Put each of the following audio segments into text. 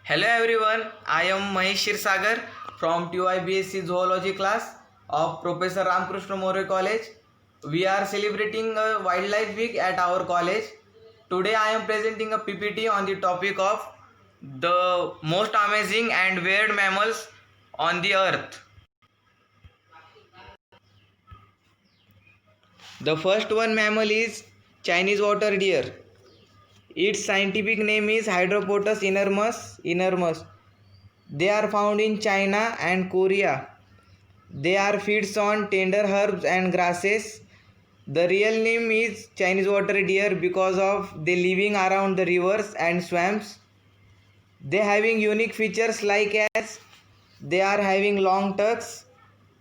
Hello everyone, I am Mahesh Kshirshagar from TY BSc Zoology class of Professor Ramkrishna More College. We are celebrating a Wildlife Week at our college. Today I am presenting a PPT on the topic of the most amazing and weird mammals on the earth. The first one mammal is Chinese water deer. Its scientific name is Hydropotus inermus. They are found in China and Korea. They are feeds on tender herbs and grasses. The real name is Chinese water deer because of they living around the rivers and swamps. They having unique features like as they are having long tusks.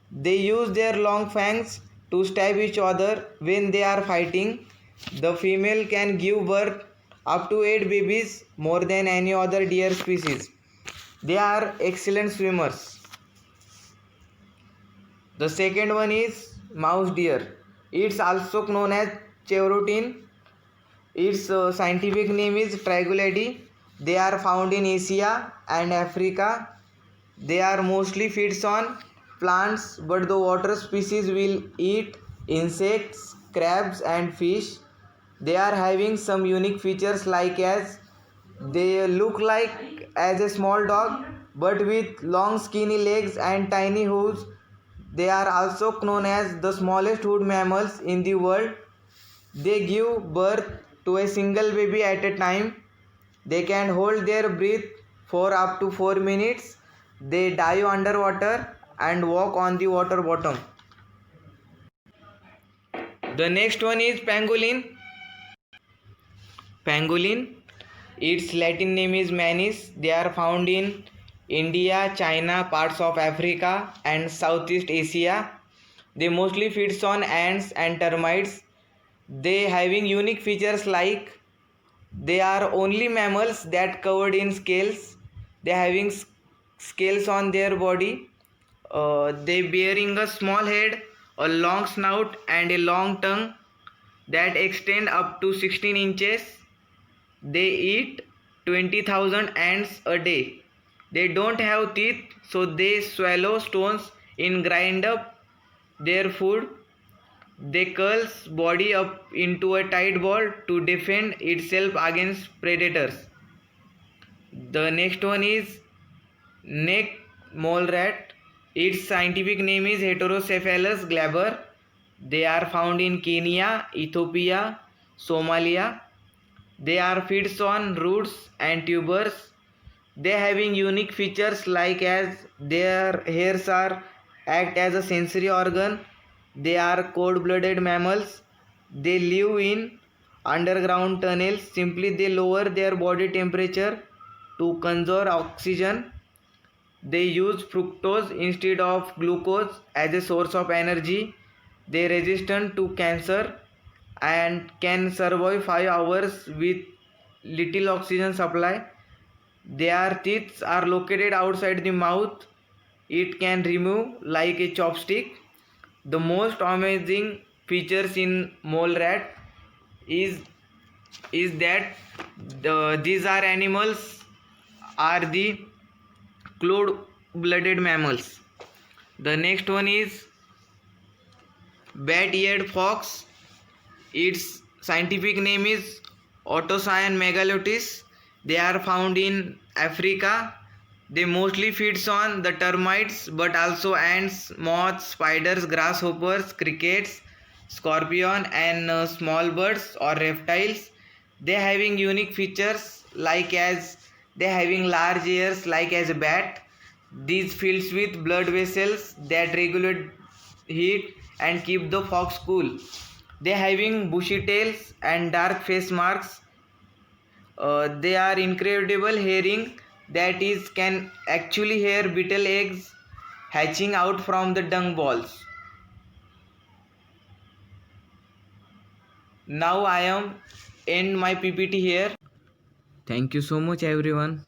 They use their long fangs to stab each other when they are fighting. The female can give birth up to 8 babies more than any other deer species. They are excellent swimmers. The second one is mouse deer. It's also known as chevrotin. Its scientific name is Trigolady. They are found in Asia and Africa. They are mostly feeds on plants, but the water species will eat insects, crabs and fish. They are having some unique features like as they look like as a small dog but with long skinny legs and tiny hooves. They are also known as the smallest hood mammals in the world. They give birth to a single baby at a time. They can hold their breath for up to 4 minutes. They dive underwater and walk on the water bottom. The next one is pangolin. Pangolin, its Latin name is Manis. They are found in India, China, parts of Africa and Southeast Asia. They mostly feeds on ants and termites. They having unique features like they are only mammals that covered in scales. They having scales on their body. They bearing a small head, a long snout and a long tongue that extend up to 16 inches. They eat 20,000 ants a day. They don't have teeth, so they swallow stones and grind up their food. They curls body up into a tight ball to defend itself against predators. The next one is neck mole rat. Its scientific name is Heterocephalus glaber. They are found in Kenya, Ethiopia, Somalia. They are feeds on roots and tubers. They having unique features like as their hairs are act as a sensory organ. They are cold-blooded mammals. They live in underground tunnels. Simply they lower their body temperature to conserve oxygen. They use fructose instead of glucose as a source of energy. They resistant to cancer and can survive 5 hours with little oxygen supply. Their teeth are located outside the mouth. It can remove like a chopstick. The most amazing features in mole rat is that these are animals are the cold-blooded mammals. The next one is bat-eared fox. Its scientific name is Otocyan megalotis. They are found in Africa. They mostly feeds on the termites but also ants, moths, spiders, grasshoppers, crickets, scorpion and small birds or reptiles. They having unique features like as they having large ears like as a bat. These fills with blood vessels that regulate heat and keep the fox cool. They having bushy tails and dark face marks. They are incredible hearing that is can actually hear beetle eggs hatching out from the dung balls. Now I am end my PPT here. Thank you so much everyone.